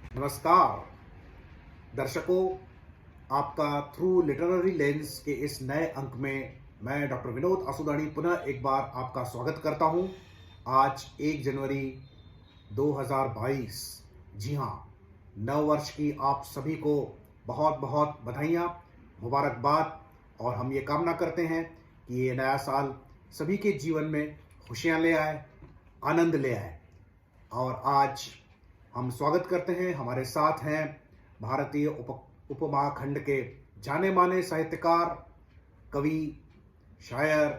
नमस्कार दर्शकों, आपका थ्रू लिटरेरी लेंस के इस नए अंक में मैं डॉक्टर विनोद आसुदाणी पुनः एक बार आपका स्वागत करता हूं। आज 1 जनवरी 2022। जी हाँ, नव वर्ष की आप सभी को बहुत बहुत बधाइयाँ, मुबारकबाद। और हम ये कामना करते हैं कि ये नया साल सभी के जीवन में खुशियाँ ले आए, आनंद ले आए। और आज हम स्वागत करते हैं, हमारे साथ हैं भारतीय उपमहाखंड के जाने माने साहित्यकार, कवि, शायर,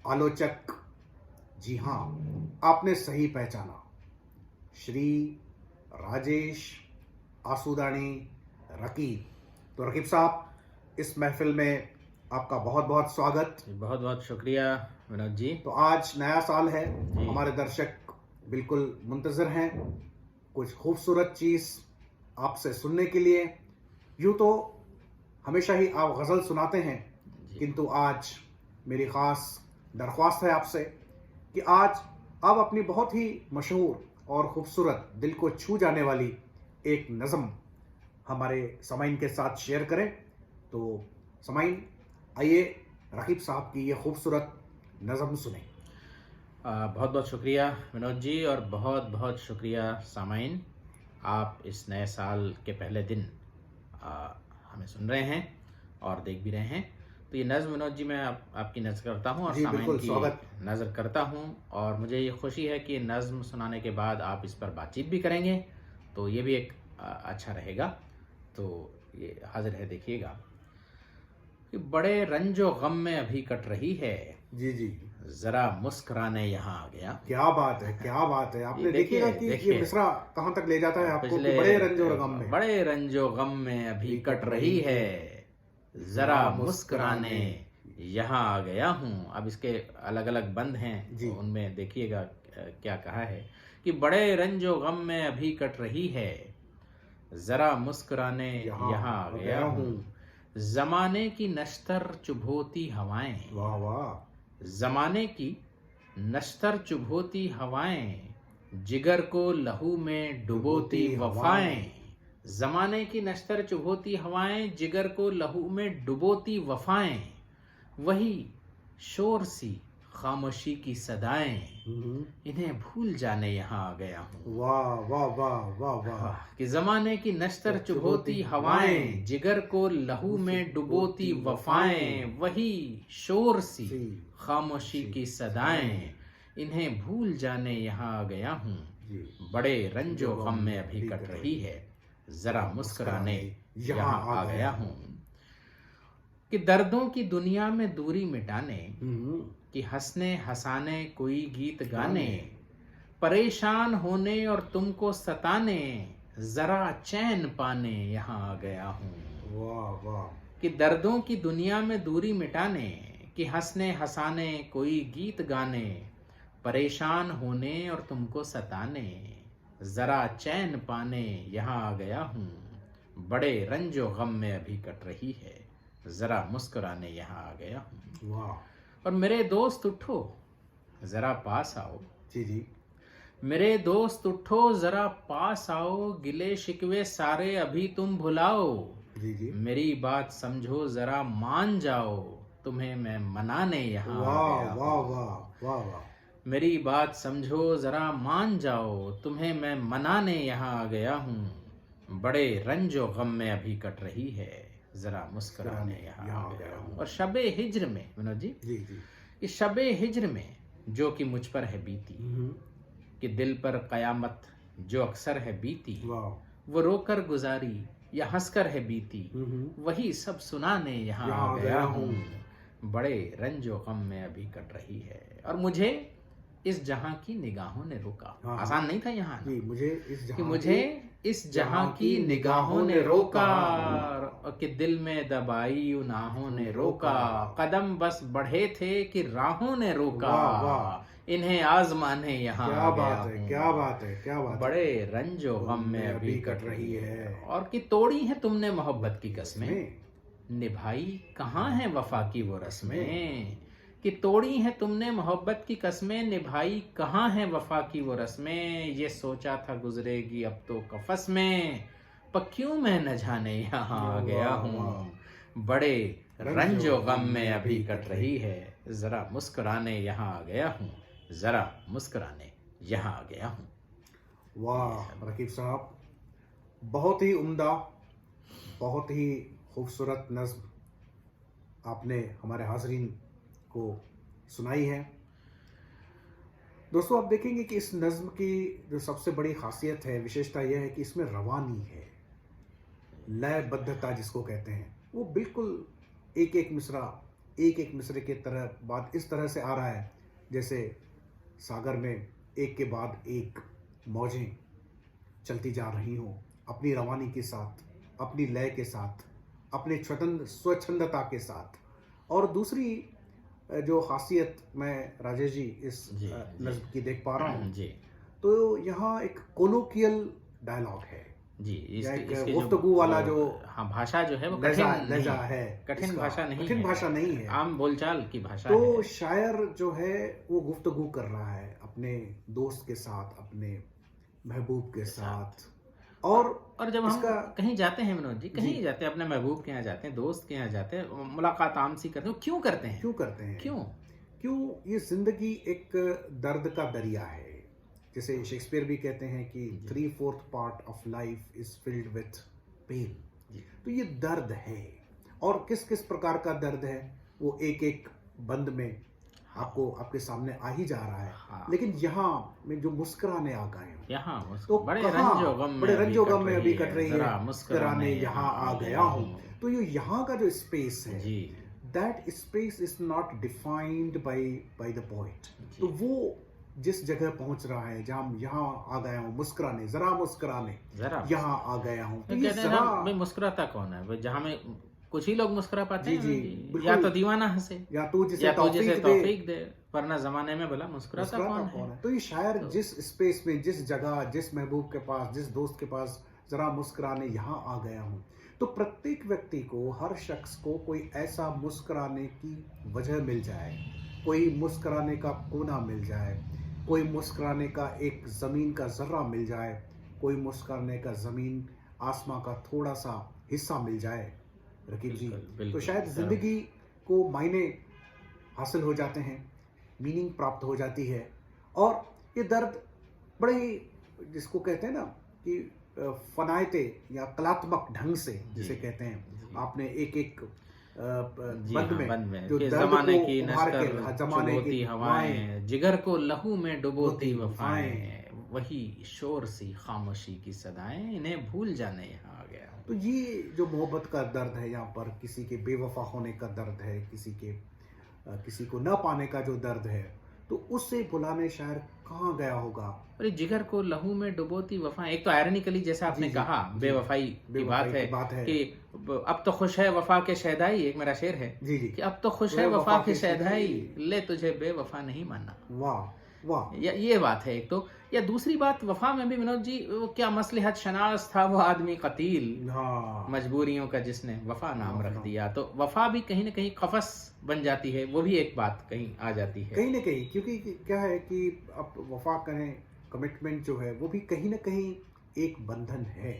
आलोचक। जी हाँ, आपने सही पहचाना, श्री राजेश आसुदाणी रकीब। तो रकीब साहब, इस महफिल में आपका बहुत बहुत स्वागत। बहुत बहुत शुक्रिया विनोद जी। तो आज नया साल है, हमारे दर्शक बिल्कुल मुंतजर हैं कुछ खूबसूरत चीज़ आपसे सुनने के लिए। यूँ तो हमेशा ही आप गज़ल सुनाते हैं, किंतु आज मेरी ख़ास दरख्वास्त है आपसे कि आज आप अपनी बहुत ही मशहूर और ख़ूबसूरत, दिल को छू जाने वाली एक नज़म हमारे समाइन के साथ शेयर करें। तो समाइन, आइए रकीब साहब की ये खूबसूरत नज़म सुने। बहुत बहुत शुक्रिया विनोद जी, और बहुत बहुत शुक्रिया सामाइन, आप इस नए साल के पहले दिन हमें सुन रहे हैं और देख भी रहे हैं। तो ये नज़्म विनोद जी मैं आपकी नज़र करता हूँ और सामाइन की नज़र करता हूँ, और मुझे ये खुशी है कि नज़्म सुनाने के बाद आप इस पर बातचीत भी करेंगे, तो ये भी एक अच्छा रहेगा। तो ये हाजिर है, देखिएगा कि बड़े रंजो गम में अभी कट रही है, जी जी, जरा मुस्कुराने यहाँ आ गया। क्या बात है, क्या बात है। आपने देखिएगा कि ये मिसरा कहाँ तक ले जाता है आपको, कि बड़े रंजो गम में अभी कट रही है, जरा मुस्कुराने यहाँ आ गया हूँ। अब इसके अलग अलग बंद हैं, तो उनमें देखिएगा क्या कहा है कि बड़े रंजो गम में अभी कट रही है, जरा मुस्कुराने यहाँ आ गया हूँ। जमाने की नश्तर चुभोती हवाएं, वाह वाह, जमाने की नश्तर चुभोती हवाएं, जिगर को लहू में डुबोती वफाएं। जमाने की नश्तर चुभोती हवाएं, जिगर को लहू में डुबोती वफाएं, वही शोर सी खामोशी की सदाएं, इन्हें भूल जाने यहाँ आ गया हूँ। वाह वाह वाह वाह वाह, कि जमाने की नश्तर चुभोती हवाएं, जिगर को लहू में डुबोती वफाएं, वही शोर सी खामोशी की सदाएं, इन्हें भूल जाने यहाँ आ गया हूँ। बड़े रंजो गम में अभी कट रही है, जरा मुस्कुराने यहाँ आ गया हूँ। कि दर्दों की दुनिया में दूरी मिटाने, कि हंसने हंसाने कोई गीत गाने, परेशान होने और तुमको सताने, जरा चैन पाने यहाँ आ गया हूँ। वाह वाह, कि दर्दों की दुनिया में दूरी मिटाने, कि हंसने हंसाने कोई गीत गाने, परेशान होने और तुमको सताने, जरा चैन पाने यहाँ आ गया हूँ। बड़े रंजो गम में अभी कट रही है, जरा मुस्कुराने यहाँ आ गया हूँ। वाह। और मेरे दोस्त उठो जरा पास आओ, जी जी, मेरे दोस्त उठो जरा पास आओ, गिले शिकवे सारे अभी तुम भुलाओ। जी जी, मेरी बात समझो जरा मान जाओ, तुम्हें मैं मनाने यहाँ आ गया। वाह वाह वाह वाह, मेरी बात समझो जरा मान जाओ, तुम्हें मैं मनाने यहाँ आ गया हूँ। बड़े रंजो गम में अभी कट रही है, जरा मुस्कुराने यहाँ आ गया हूँ। और शबे हिज्र में विनोद जी, जी जी, इस शबे हिज्र में जो कि मुझ पर है बीती, कि दिल पर कयामत जो अक्सर है बीती, वो रोकर गुजारी या हंसकर है बीती, वही सब सुनाने यहाँ आ गया हूँ। बड़े रंजो गम में अभी कट रही है, और मुझे इस जहां की निगाहों ने रोका। आसान नहीं था यहाँ जी, मुझे इस जहां की निगाहों ने रोका, कि दिल में दबाई उन आहों ने रोका, कदम बस बढ़े थे कि राहों ने रोका, इन्हें आजमाने यहाँ आ गया हूँ। क्या बात है, क्या बात है। बड़े रंजो गम में अभी कट रही है, और कि तोड़ी है तुमने मोहब्बत की कस्में, निभाई कहाँ है वफा की वो रस्में, कि तोड़ी है तुमने मोहब्बत की कस्में, निभाई कहाँ है वफा की वो रस्में। ये सोचा था गुजरेगी अब तो कफस में, पर क्यों मैं न जाने यहाँ आ गया वाह, हूँ। बड़े रंजो गम में अभी कट रही है, जरा मुस्कुराने यहाँ आ गया हूँ, जरा मुस्कुराने यहाँ आ गया हूँ। वाह रकीब साहब, बहुत ही उम्दा, बहुत ही खूबसूरत नज्म आपने हमारे हाजरीन को सुनाई है। दोस्तों, आप देखेंगे कि इस नज्म की जो सबसे बड़ी खासियत है, विशेषता यह है कि इसमें रवानी है, लयबद्धता जिसको कहते हैं, वो बिल्कुल एक एक मिसरे के तरह बात इस तरह से आ रहा है जैसे सागर में एक के बाद एक मौजें चलती जा रही हों, अपनी रवानी के साथ, अपनी लय के साथ, अपने स्वच्छंदता के साथ। और दूसरी जो खासियत मैं राजेश जी इस नज्म की देख पा रहा हूँ जी, तो यहाँ एक कोलोकियल डायलॉग है जी, एक गुफ्तगू वाला जो हाँ भाषा जो है वो लहजा है, कठिन भाषा नहीं कठिन है, भाषा नहीं है, आम बोलचाल की भाषा तो है। शायर जो है वो गुफ्तगू कर रहा है अपने दोस्त के साथ, अपने महबूब के साथ। और जब हम इसका कहीं जाते हैं विनोद जी, कहीं जाते हैं, अपने महबूब के यहाँ जाते हैं, दोस्त के यहाँ जाते हैं, मुलाकात आम सी करते हैं, क्यों करते हैं? क्यों? ये जिंदगी एक दर्द का दरिया है। जैसे शेक्सपियर भी कहते हैं कि 3/4 part of life is filled with pain. तो ये दर्द है, और किस किस प्रकार का दर्द है वो एक एक बंद में आपको आपके सामने आ ही जा रहा है। हाँ। लेकिन यहाँ में जो मुस्कुराने आ गए हैं, यहाँ तो बड़े बड़े रंजो गम में अभी कट रही है, जरा मुस्कुराने यहाँ आ गया हूँ। तो ये यहाँ का जो स्पेस है, जी, that space is not defined by the poet. तो वो जिस जगह पहुंच रहा है, जहाँ यहाँ आ गया हूँ मुस्कुराने, जरा मुस्कुराने यहाँ आ गया हूँ, तो ये जरा भाई मुस्कुराता कौन है? जहाँ में कुछ ही लोग मुस्कुरा पाते हैं, जी, या तो दीवाना हंसे, या तो जिसे तौफीक दे, वरना जमाने में भला मुस्कुराता कौन है? तो ये शायर जिस स्पेस में, जिस जगह, जिस महबूब के पास, जिस दोस्त के पास जरा मुस्कुराने यहाँ आ गया हूँ, तो प्रत्येक व्यक्ति को, हर शख्स को कोई ऐसा मुस्कुराने की वजह मिल जाए, कोई मुस्कुराने का कोना मिल जाए, कोई मुस्कुराने का एक ज़मीन का ज़र्रा मिल जाए, कोई मुस्कुराने का ज़मीन आसमां का थोड़ा सा हिस्सा मिल जाए रकीब जी। तो शायद ज़िंदगी को मायने हासिल हो जाते हैं, मीनिंग प्राप्त हो जाती है। और ये दर्द बड़े ही, जिसको कहते हैं ना कि फनायते या कलात्मक ढंग से जिसे कहते हैं, आपने एक एक बंद में जो ज़माने की नस्तर चुभोती हवाएं, जिगर को लहू में डुबोती वफाएं, वही शोर सी खामोशी की सदाएं, इन्हें भूल जाने यहाँ आ गया। तो ये जो मोहब्बत का दर्द है, यहाँ पर किसी के बेवफा होने का दर्द है, किसी को न पाने का जो दर्द है, तो उससे भुलाने शायर कहाँ गया होगा। अरे जिगर को लहू में डुबोती वफाएं, एक तो आयरनिकली जैसा आपने कहा बेवफाई की बात है कि अब तो खुश है वफा के शहदाई, एक मेरा शेर है जी कि अब तो खुश है वफा के शहदाई, ले तुझे बेवफा नहीं मानना। वाह वाह, ये बात है एक तो। या दूसरी बात, वफा में भी विनोद जी वो क्या मसलहत शनास था वो आदमी कतील, मजबूरियों का जिसने वफा नाम रख दिया। तो वफा भी कहीं ना कहीं कफस बन जाती है, वो भी एक बात कहीं आ जाती है कहीं ना कहीं, क्योंकि क्या है कि अब वफा करें, कमिटमेंट जो है वो भी कहीं ना कहीं एक बंधन है।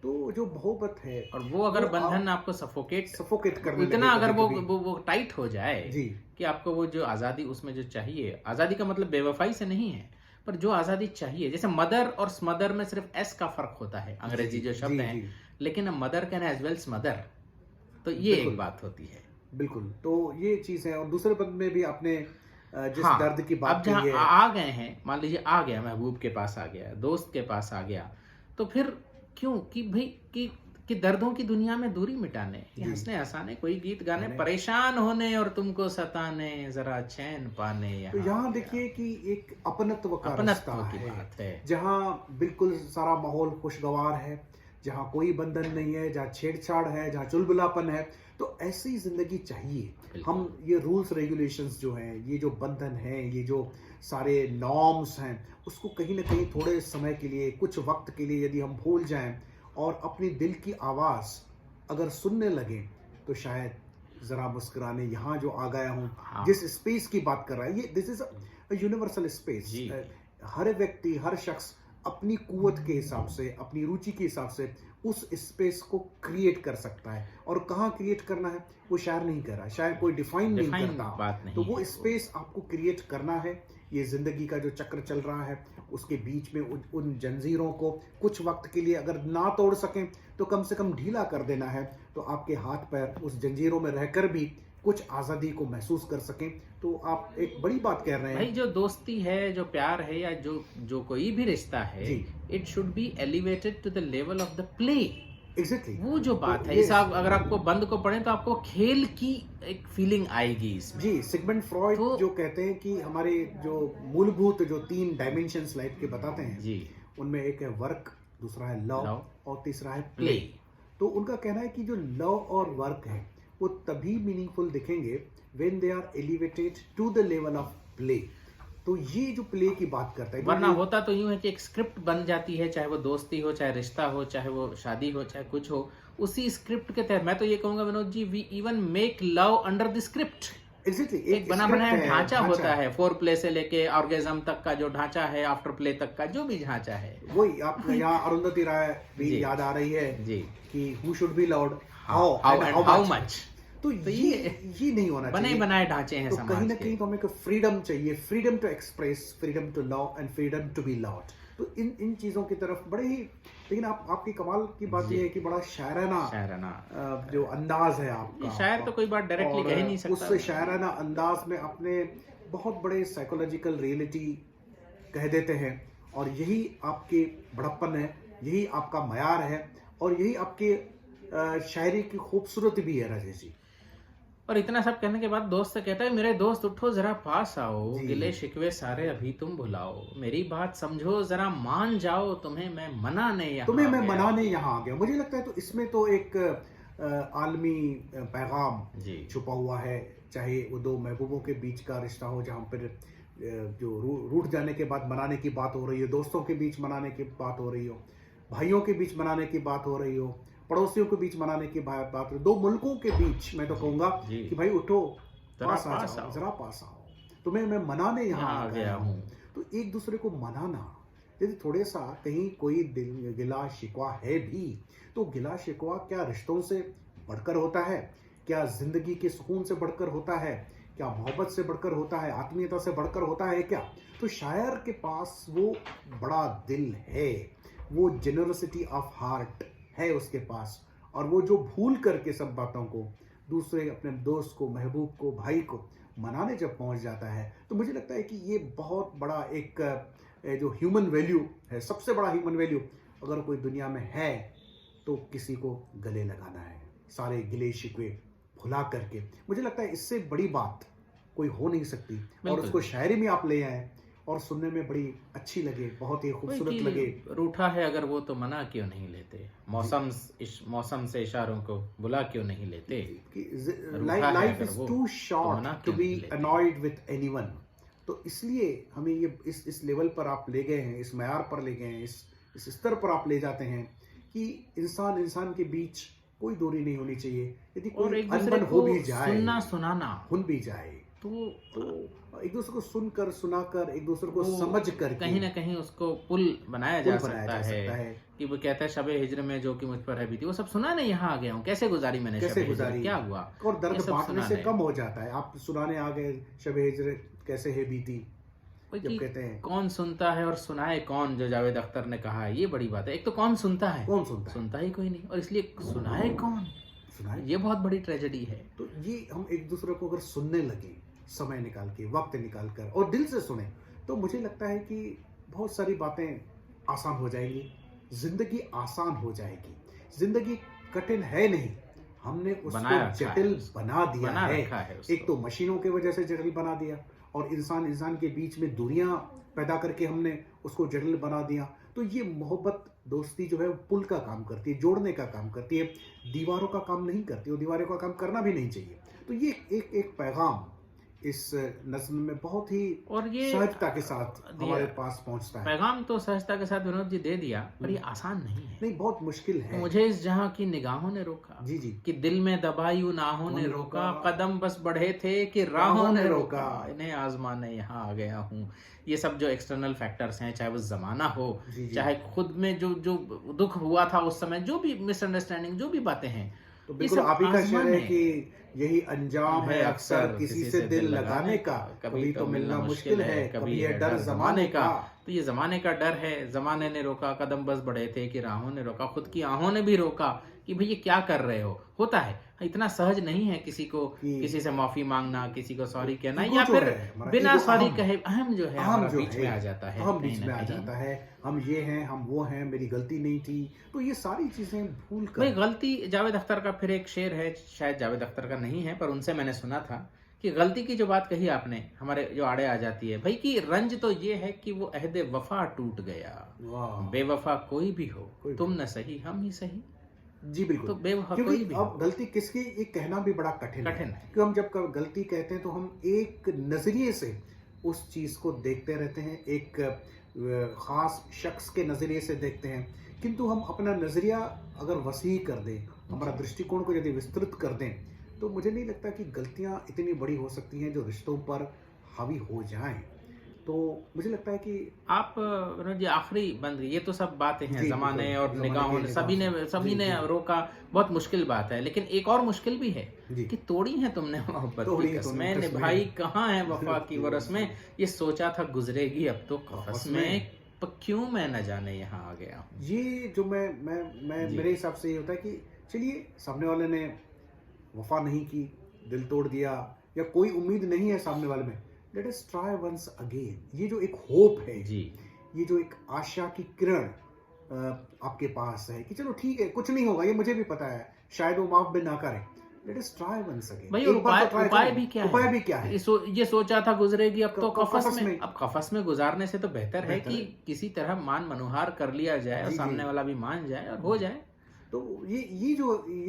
तो जो मोहब्बत है, और वो अगर बंधन आपको सफोकेट करने इतना अगर वो टाइट हो जाए जी, कि आपको वो जो आज़ादी उसमें जो चाहिए, आज़ादी का मतलब बेवफाई से नहीं है, पर जो आज़ादी चाहिए, जैसे मदर और स्मदर में सिर्फ एस का फर्क होता है, अंग्रेजी जो शब्द है, लेकिन मदर कैन एज वेल स्मदर, तो ये एक बात होती है। बिल्कुल, तो ये चीज़ है। और दूसरे पद में भी आपने जिस दर्द की बात की है, आ गए हैं, मान लीजिए आ गया, महबूब के पास आ गया, दोस्त के पास आ गया, तो फिर क्यों कि भाई कि दर्दों की दुनिया में दूरी मिटाने, हंसने हंसाने, कोई गीत गाने, परेशान होने और तुमको सताने, जरा चैन पाने। तो यहाँ देखिए कि एक अपनत्व का रास्ता बात है, जहाँ बिल्कुल सारा माहौल खुशगवार है, जहाँ कोई बंधन नहीं है, जहाँ छेड़छाड़ है, जहाँ चुलबुलापन है। तो ऐसी जिंदगी चाहिए। हम ये रूल्स रेगुलेशंस जो हैं, ये जो बंधन हैं, ये जो सारे नॉर्म्स हैं, उसको कहीं ना कहीं थोड़े समय के लिए, कुछ वक्त के लिए यदि हम भूल जाएं और अपनी दिल की आवाज़ अगर सुनने लगें, तो शायद जरा मुस्कुराने यहाँ जो आ गया हूँ। हाँ। जिस स्पेस की बात कर रहा है, ये दिस इज यूनिवर्सल स्पेस। जी। हर व्यक्ति, हर शख्स अपनी कुवत के हिसाब से, अपनी रुचि के हिसाब से उस स्पेस को क्रिएट कर सकता है। और कहाँ क्रिएट करना है वो शायर नहीं कर रहा है, शायर कोई डिफाइन नहीं डिफाइन करता। बात नहीं तो है वो वो। स्पेस आपको क्रिएट करना है। ये जिंदगी का जो चक्र चल रहा है उसके बीच में उन जंजीरों को कुछ वक्त के लिए अगर ना तोड़ सकें तो कम से कम ढीला कर देना है, तो आपके हाथ पैर उस जंजीरों में रहकर भी कुछ आज़ादी को महसूस कर सकें। तो आप एक बड़ी बात कह रहे भाई, हैं। जो दोस्ती है, जो प्यार है, या जो जो कोई भी रिश्ता है, जी। It should be elevated to the level of the play. Exactly वो जो बात तो है, ये- इस आप अगर आपको बंद को पढ़ें तो आपको खेल की एक फीलिंग आएगी इसमें। जी, सिगमंड फ्रॉइड तो- जो कहते हैं कि हमारे जो मूलभूत जो 3 डायमेंशंस लाइफ के बताते हैं, जी। उनमें एक है वर्क, दूसरा है लव Love, और तीसरा है प्ले। प्ले। तो उनका कहना है कि जो लव और वर्क है वो तभी मीनिंगफुल दिखेंगे when they are elevated to the level of play. तो ये जो प्ले की बात करता है, वरना ये- होता तो यूं है कि एक स्क्रिप्ट बन जाती है, चाहे वो दोस्ती हो, चाहे रिश्ता हो, चाहे वो शादी हो, चाहे कुछ हो, उसी स्क्रिप्ट के तहत। मैं तो ये कहूंगा Vinod ji, we even make love under the script. Exactly एक बना script बनाया है, ढांचा होता है, फोर प्ले से लेके ऑर्गेजम तक का जो ढांचा है, आफ्टर प्ले तक का जो भी ढांचा है। वही आप यहाँ अरुंधति राय भी जी। याद आ रही है जी। कि who should be loved, how and how much. तो तो ये नहीं होना बने चाहिए। बनाए ढांचे हैं तो कहीं समाज ना के। कहीं तो हमें फ्रीडम चाहिए, freedom to express, freedom to love and freedom to be loved. तो इन चीजों की तरफ बड़े ही, लेकिन आपकी कमाल की बात जी। यह है कि बड़ा शायराना जो अंदाज है आपका। शायर तो कोई बात डायरेक्टली और कह ही नहीं सकता। उस शायराना अंदाज में अपने बहुत बड़े साइकोलॉजिकल रियलिटी कह देते हैं, और यही आपके बड़प्पन है, यही आपका मयार है, और यही आपके शायरी की खूबसूरती भी है राजेश जी। और इतना सब कहने के बाद दोस्त से कहता है, मेरे दोस्त उठो जरा पास आओ, जी। गिले शिकवे सारे अभी तुम भुलाओ, मेरी बात समझो जरा मान जाओ, तुम्हें मैं मनाने यहाँ तुम्हें मैं आ गया। मनाने यहाँ आ गया। मुझे लगता है तो इसमें तो एक आलमी पैगाम जी। छुपा हुआ है, चाहे वो दो महबूबों के बीच का रिश्ता हो जहाँ पर जो रूठ जाने के बाद मनाने की बात हो रही हो, दोस्तों के बीच मनाने की बात हो रही हो, भाइयों के बीच मनाने की बात हो रही हो, पड़ोसियों के बीच मनाने की बात हो रही हो, दो मुल्कों के बीच। मैं तो कहूंगा जी। कि भाई उठो, जरा पास आ पास जाओ, आओ। जरा पास आओ, तुम्हें मैं मनाने यहाँ यहाँ आ गया हूँ। तो एक दूसरे को मनाना, यदि थोड़े सा कहीं कोई दिल गिला शिकवा है भी, तो गिला शिकवा क्या रिश्तों से बढ़कर होता है? क्या जिंदगी के सुकून से बढ़कर होता है? क्या मोहब्बत से बढ़कर होता है? आत्मीयता से बढ़कर होता है क्या? तो शायर के पास वो बड़ा दिल है, वो जेनरसिटी ऑफ हार्ट है उसके पास, और वो जो भूल करके सब बातों को, दूसरे अपने दोस्त को, महबूब को, भाई को मनाने जब पहुंच जाता है, तो मुझे लगता है कि ये बहुत बड़ा एक जो ह्यूमन वैल्यू है, सबसे बड़ा ह्यूमन वैल्यू अगर कोई दुनिया में है तो किसी को गले लगाना है, सारे गिले शिकवे भुला करके। मुझे लगता है इससे बड़ी बात कोई हो नहीं सकती। और बिल्कुल। उसको शायरी में आप ले आए और सुनने में बड़ी अच्छी लगे, बहुत ही खूबसूरत वही लगे। कि रूठा है अगर वो तो मना क्यों नहीं लेते, मौसम से इशारों को बुला क्यों नहीं लेते। रूठा है लाइफ अगर इज वो, टू तो शॉर्ट मना टू क्यों बी नहीं लेते। Annoyed with anyone. तो इसलिए हमें ये इस लेवल पर आप ले गए हैं, इस मयार पर ले गए हैं, इस स्तर पर आप ले जाते हैं कि इंसान के बीच कोई दूरी नहीं होनी चाहिए। यदि और कोई एक दूसरे अनबन हो को भी जाए, सुनना सुनाना, सुन भी जाए, तो एक दूसरे को सुनकर, सुनाकर, एक दूसरे को वो समझ कर कहीं ना कहीं उसको पुल बनाया पुल जा बनाया सकता जा सकता है है। कि वो कहता है शबे हिज्र में जो कि मुझ पर है बीती, वो सब सुना नहीं, यहाँ आ गया हूँ, कैसे गुजारी मैंने कैसे शबे हिज्र, गुजारी, क्या हुआ, और ये दर्द सब बांटने सुना से है। कम हो जाता है। आप सुनाने आ गए शबे हिज्र कैसे है बीती, वही जब कि कहते हैं कौन सुनता है और सुनाए कौन, जो जावेद अख्तर ने कहा है, ये बड़ी बात है। एक तो कौन सुनता है, कौन सुनता है, सुनता ही कोई नहीं, और इसलिए सुनाए कौन, सुनाए। ये बहुत बड़ी ट्रेजेडी है। तो ये हम एक दूसरे को अगर सुनने लगे, समय निकाल के, वक्त निकाल कर, और दिल से सुने, तो मुझे लगता है कि बहुत सारी बातें आसान हो जाएंगी, जिंदगी आसान हो जाएगी। जिंदगी कठिन है नहीं, हमने उसको बनाया रखा जटिल है, बना दिया बना है। रखा है उसको। एक तो मशीनों की वजह से जटिल बना दिया, और इंसान के बीच में दूरियां पैदा करके हमने उसको जटिल बना दिया। तो ये मोहब्बत, दोस्ती जो है, पुल का काम करती है, जोड़ने का काम करती है, दीवारों का काम नहीं करती, और दीवारों का काम करना भी नहीं चाहिए। तो ये एक पैगाम इस नज्म में बहुत ही और ये सहजता के साथ दिया। हमारे पास पहुंचता है। पैगाम तो सहजता के साथ विनोद जी दे दिया, पर ये आसान नहीं है। नहीं, बहुत मुश्किल तो है। मुझे इस जहां की निगाहों ने रोका, जी जी। कि दिल में दबायूं नाहों ने ने रोका, रोका, कदम बस बढ़े थे कि राहों ने रोका, इन्हें आजमाने यहाँ आ गया हूँ। ये सब जो एक्सटर्नल फैक्टर्स हैं, चाहे वो जमाना हो, जी जी। चाहे खुद में जो जो दुख हुआ था उस समय, जो भी मिसअंडरस्टैंडिंग, जो भी बातें हैं, तो ये बिल्कुल सब आप ही का शेर है आजमाने कि यही अंजाम है अक्सर किसी से दिल लगाने का, कभी तो मिलना मुश्किल है, कभी है डर जमाने का। तो ये जमाने का डर है, जमाने ने रोका, कदम बस बढ़े थे कि राहों ने रोका, खुद की आहों ने भी रोका कि भाई ये क्या कर रहे हो। होता है, इतना सहज नहीं है किसी को किसी से माफी मांगना, किसी को सॉरी कहना, ईगो या जो फिर है, हमारा बिना ईगो सॉरी अहम, कहे अहम जो है अहम हमारा जो बीच है, में आ जाता है, हम बीच कहीं में ना आ कहीं। जाता है। हम ये हैं, हम वो हैं, मेरी गलती नहीं थी। तो ये सारी चीजें भूल भाई कर गलती, जावेद अख्तर का फिर एक शेर है, शायद जावेद अख्तर का नहीं है पर उनसे मैंने सुना था कि गलती की जो बात कही आपने हमारे जो आड़े आ जाती है भाई, कि रंज तो ये है कि वो अहद वफा टूट गया। वाह, बेवफा कोई भी हो, कोई भी। तुम न सही हम ही सही। जी बिल्कुल। तो बेवफा कोई क्योंकि भी अब हो, गलती किसकी, ये कहना भी बड़ा कठिन है। कठिन है। क्योंकि हम जब गलती कहते हैं तो हम एक नजरिए से उस चीज को देखते रहते हैं, एक खास शख्स के नजरिए से देखते हैं। किंतु हम अपना नजरिया अगर वसी कर दें, हमारा दृष्टिकोण को यदि विस्तृत कर दें, तो मुझे नहीं लगता कि गलतियां इतनी बड़ी हो सकती हैं जो रिश्तों पर हावी हो जाएं। तो मुझे लगता है कि आप विनोद जी आखिरी बंद, ये तो सब बातें हैं, जी, जमाने बिल्कुल, और जमाने निगाहों के ने, निगाह से। सभी जी, ने जी। रोका, बहुत मुश्किल बात है। लेकिन एक और मुश्किल भी है जी। कि तोड़ी है तुमने मोहब्बत तोड़ी की है कस्में, तुमने निभाई कस्में। कहाँ है वफा की वो रस्में, ये सोचा था गुजरेगी अब तो कफस कफस में। में, पर क्यों मैं न जाने यहाँ आ गया हूँ। ये जो मैं जी। मेरे हिसाब से ये होता है कि चलिए, सामने वाले ने वफा नहीं की, दिल तोड़ दिया, या कोई उम्मीद नहीं है सामने वाले में, let us try once again. ये जो एक होप है, जी, ये जो एक आशा की किरण आपके पास है कि चलो ठीक है, कुछ नहीं होगा, ये मुझे भी पता है, शायद वो माफ भी ना करे, let us try once again. भाई और उपाय भी क्या है? उपाय भी क्या है? ये सोचा था गुजरेगी अब तो कफस कफस में। में। अब कफस में गुजारने से तो बेहतर है बेहतर कि है। किसी तरह मान मनोहार कर लिया जाए और जी, जी। सामने वाला भी मान जाए और हो जाए। तो ये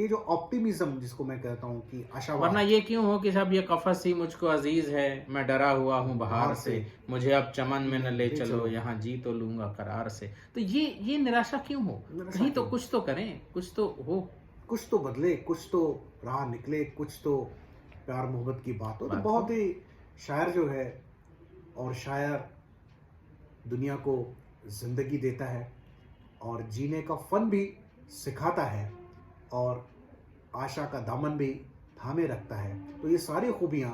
जो ऑप्टिमिज्म जिसको मैं कहता हूँ कि आशावाद, वरना ये क्यों हो कि साहब ये कफस ही मुझको अजीज है, मैं डरा हुआ हूँ बहार से, मुझे अब चमन में न ले चलो, यहाँ जी तो लूंगा करार से। तो ये निराशा क्यों हो? निराशा कहीं तो क्यों? कुछ तो करें, कुछ तो हो। कुछ तो बदले, कुछ तो राह निकले, कुछ तो प्यार मोहब्बत की बात हो। तो बात बहुत हो। ही शायर जो है, और शायर दुनिया को जिंदगी देता है और जीने का फन भी सिखाता है, और आशा का दामन भी थामे रखता है। तो ये सारी खूबियाँ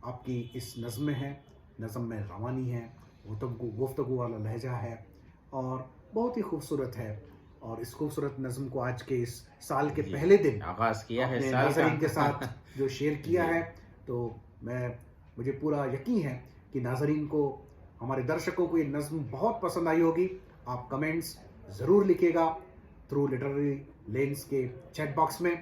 आपकी इस नज़्म में हैं। नज़्म में रवानी है, गुफ्तगू वाला लहजा है, और बहुत ही खूबसूरत है। और इस खूबसूरत नज़्म को आज के इस साल के जी, पहले दिन आगाज किया है अपने साल नाज़रीन के का। साथ जो शेयर किया जी। है, तो मुझे पूरा यकीन है कि नाज़रीन को, हमारे दर्शकों को ये नज़्म बहुत पसंद आई होगी। आप कमेंट्स ज़रूर लिखिएगा थ्रू लिटरेरी लेंस के चैट बॉक्स में,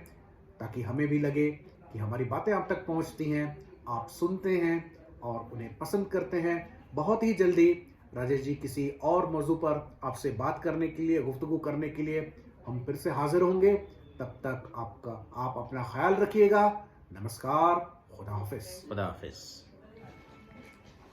ताकि हमें भी लगे कि हमारी बातें आप तक पहुंचती हैं, आप सुनते हैं और उन्हें पसंद करते हैं। बहुत ही जल्दी राजेश जी किसी और मौजू पर आपसे बात करने के लिए, गुफ्तगू करने के लिए हम फिर से हाजिर होंगे। तब तक आप अपना ख्याल रखिएगा। नमस्कार, खुदा हाफिज। खुदा हाफिज।